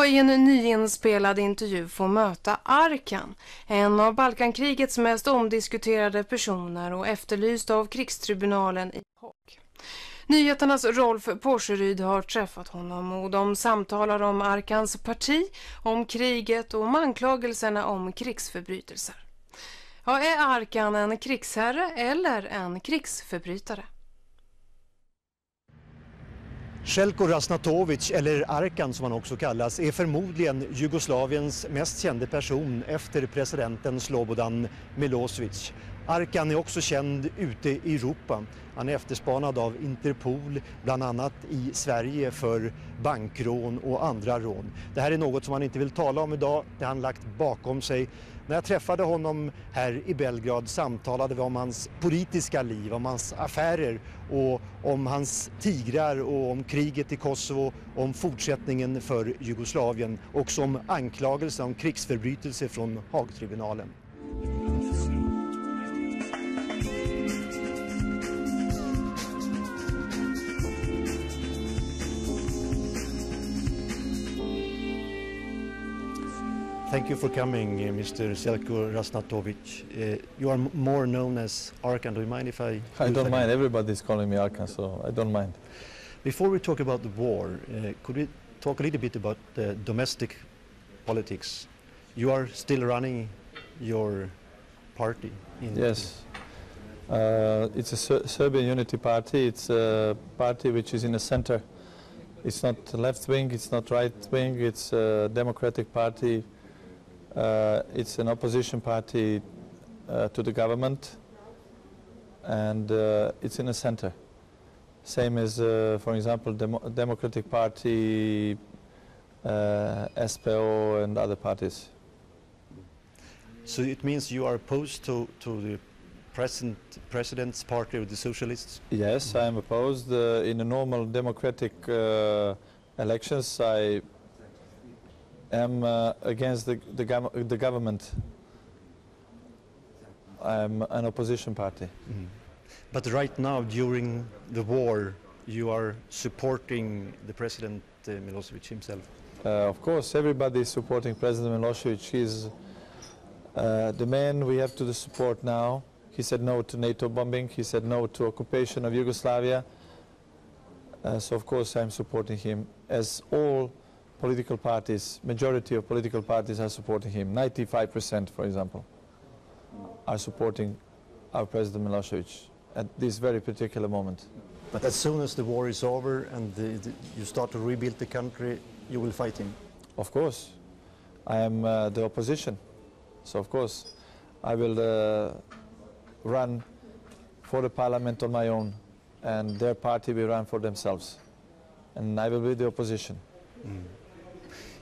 idag i en nyinspelad intervju får möta Arkan, en av Balkankrigets mest omdiskuterade personer och efterlyst av krigstribunalen i Haag. Nyheternas Rolf Porseryd har träffat honom och de samtalar om Arkans parti, om kriget och om anklagelserna om krigsförbrytelser. Ja, är Arkan en krigsherre eller en krigsförbrytare? Željko Ražnatović, eller Arkan som han också kallas, är förmodligen Jugoslaviens mest kände person efter presidenten Slobodan Milosevic. Arkan är också känd ute i Europa. Han är efterspanad av Interpol, bland annat i Sverige, för bankrån och andra rån. Det här är något som han inte vill tala om idag, det har han lagt bakom sig. När jag träffade honom här i Belgrad samtalade vi om hans politiska liv, om hans affärer och om hans tigrar och om kriget i Kosovo, om fortsättningen för Jugoslavien och om anklagelser om krigsförbrytelser från Haagtribunalen. Thank you for coming, Mr. Željko Ražnatović. You are more known as Arkan. Do you mind if I don't mind. Everybody's calling me Arkan, so I don't mind. Before we talk about the war, could we talk a little bit about domestic politics? You are still running your party. Yes. It's a Serbian Unity Party. It's a party which is in the center. It's not left wing, it's not right wing, it's a democratic party. It's an opposition party to the government, and it's in the center. Same as, for example, Democratic Party, SPO and other parties. So it means you are opposed to the president's party of the socialists? Yes, I am opposed. In the normal democratic elections, I am against the government. I'm an opposition party. Mm. But right now, during the war, you are supporting the President Milosevic himself? Of course, everybody is supporting President Milosevic. He's the man we have to support now. He said no to NATO bombing. He said no to occupation of Yugoslavia. So of course I'm supporting him, as all political parties, majority of political parties are supporting him. 95%, for example, are supporting our President Milosevic at this very particular moment. But as soon as the war is over and you start to rebuild the country, you will fight him? Of course. I am the opposition. So of course I will run for the parliament on my own, and their party will run for themselves. And I will be the opposition. Mm.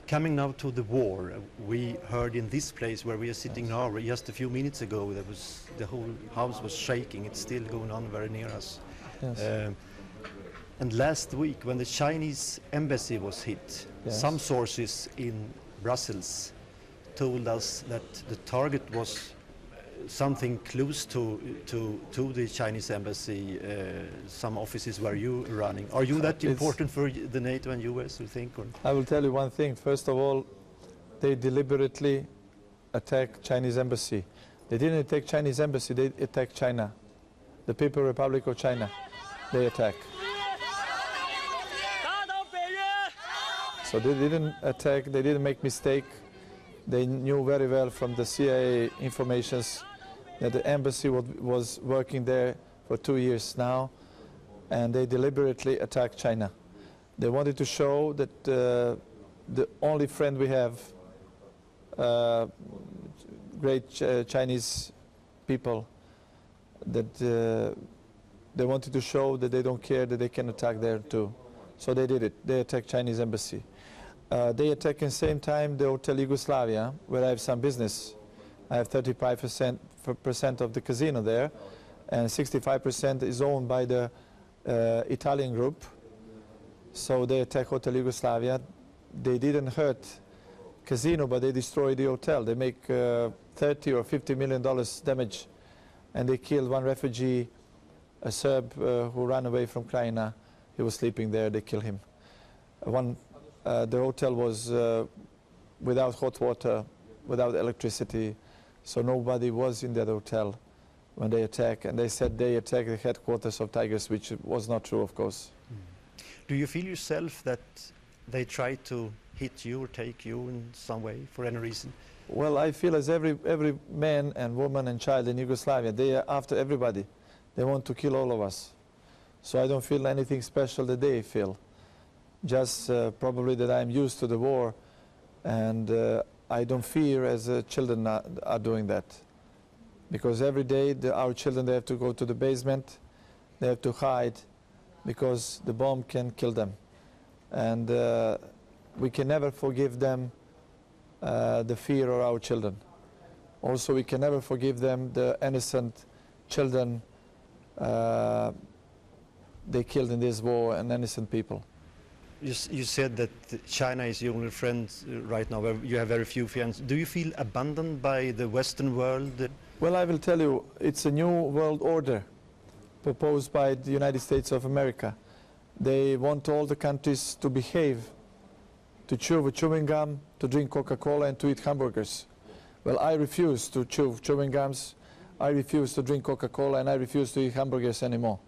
Coming now to the war, we heard in this place where we are sitting now, just a few minutes ago, there was, the whole house was shaking. It's still going on very near us. Yes. And last week, when the Chinese embassy was hit, yes, some sources in Brussels told us that the target was something close to the Chinese embassy, some offices where you are running. Are you that important for the NATO and US, you think? Or? I will tell you one thing. First of all, they deliberately attacked Chinese embassy. They didn't attack Chinese embassy, they attacked China. The People's Republic of China, they attack. So they didn't attack, they didn't make mistake. They knew very well from the CIA informations that the embassy was working there for 2 years now, and they deliberately attacked China. They wanted to show that the only friend we have, great Chinese people, that they wanted to show that they don't care, that they can attack there too. So they did it. They attacked Chinese embassy. They attack at the same time the Hotel Yugoslavia, where I have some business. I have 35% of the casino there, and 65% is owned by the Italian group. So they attack Hotel Yugoslavia. They didn't hurt casino, but they destroyed the hotel. They make $30 or $50 million damage, and they killed one refugee, a Serb who ran away from Krajina. He was sleeping there. They killed him. One The hotel was without hot water, without electricity, so nobody was in that hotel when they attacked, and they said they attacked the headquarters of Tigers, which was not true, of course. Do you feel yourself that they try to hit you or take you in some way for any reason? Well, I feel as every man and woman and child in Yugoslavia, they are after everybody. They want to kill all of us. So I don't feel anything special that they feel. Just probably that I'm used to the war, and I don't fear as children are doing that. Because every day our children, they have to go to the basement, they have to hide, because the bomb can kill them. And we can never forgive them the fear of our children. Also, we can never forgive them the innocent children they killed in this war, and innocent people. You said that China is your only friend right now. You have very few friends. Do you feel abandoned by the Western world? Well, I will tell you, it's a new world order proposed by the United States of America. They want all the countries to behave, to chew chewing gum, to drink Coca-Cola, and to eat hamburgers. Well, I refuse to chew chewing gums, I refuse to drink Coca-Cola, and I refuse to eat hamburgers anymore.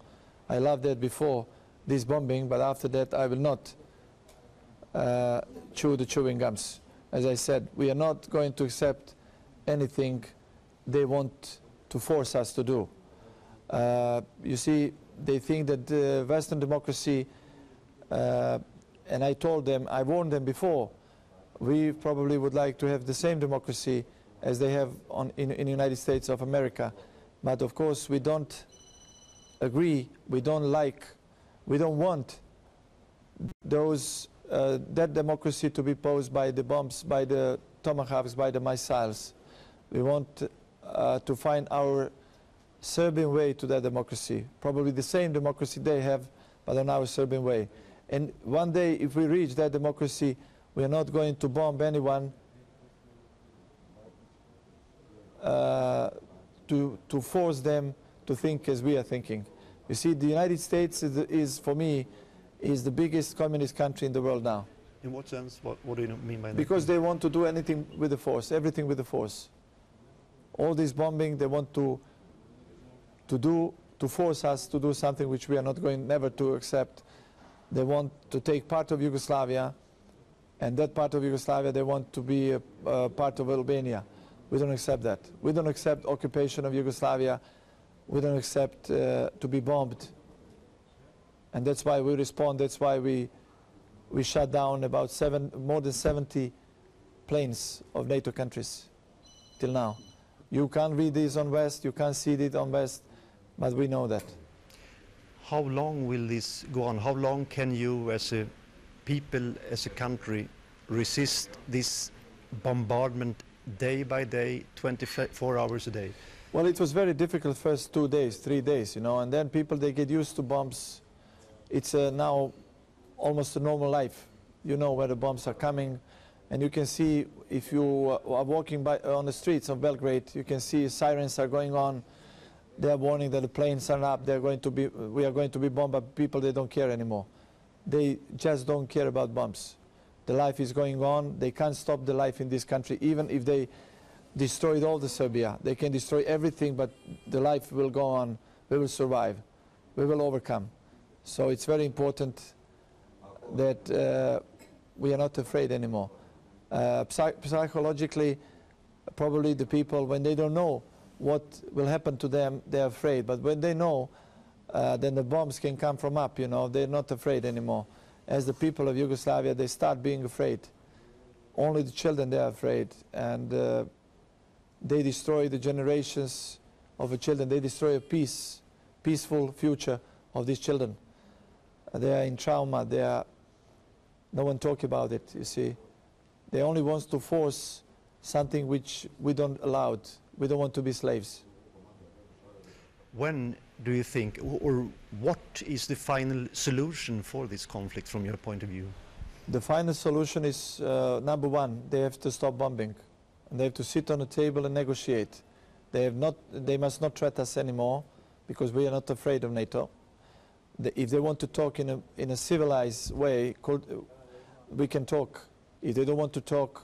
I loved that before this bombing, but after that I will not chew the chewing gums. As I said, we are not going to accept anything they want to force us to do. You see, they think that Western democracy, and I told them, I warned them before, we probably would like to have the same democracy as they have in the United States of America. But of course we don't agree, we don't want those, that democracy to be posed by the bombs, by the tomahawks, by the missiles. We want to find our Serbian way to that democracy, probably the same democracy they have, but on our Serbian way. And one day, if we reach that democracy, we are not going to bomb anyone to force them to think as we are thinking. You see, the United States is for me, is the biggest communist country in the world now. In what sense? What do you mean by that? Because they want to do anything with the force, everything with the force. All this bombing, they want to force us to do something which we are not going never to accept. They want to take part of Yugoslavia, and that part of Yugoslavia they want to be a part of Albania. We don't accept that. We don't accept occupation of Yugoslavia. We don't accept to be bombed. And that's why we respond. That's why we shut down about more than 70 planes of NATO countries till now. You can't read this on West, you can't see it on West, but we know that. How long will this go on? How long can you as a people, as a country, resist this bombardment day by day, 24 hours a day? Well, it was very difficult first 2 days, 3 days, you know, and then people, they get used to bombs. It's now almost a normal life. You know where the bombs are coming, and you can see, if you are walking on the streets of Belgrade, you can see sirens are going on. They are warning that the planes are up. We are going to be bombed by people. They don't care anymore. They just don't care about bombs. The life is going on. They can't stop the life in this country, even if they destroyed all the Serbia. They can destroy everything, but the life will go on. We will survive. We will overcome. So it's very important that we are not afraid anymore. Psychologically, probably the people, when they don't know what will happen to them, they're afraid. But when they know, then the bombs can come from up, you know, they're not afraid anymore. As the people of Yugoslavia, they start being afraid. Only the children, they are afraid. And they destroy the generations of the children. They destroy a peaceful future of these children. They are in trauma. No one talk about it, you see. They only want to force something which we don't allow. We don't want to be slaves. When do you think, or what is the final solution for this conflict from your point of view? The final solution is, number one, they have to stop bombing. And they have to sit on a table and negotiate. They must not threaten us anymore, because we are not afraid of NATO. If they want to talk in a civilized way, we can talk. If they don't want to talk,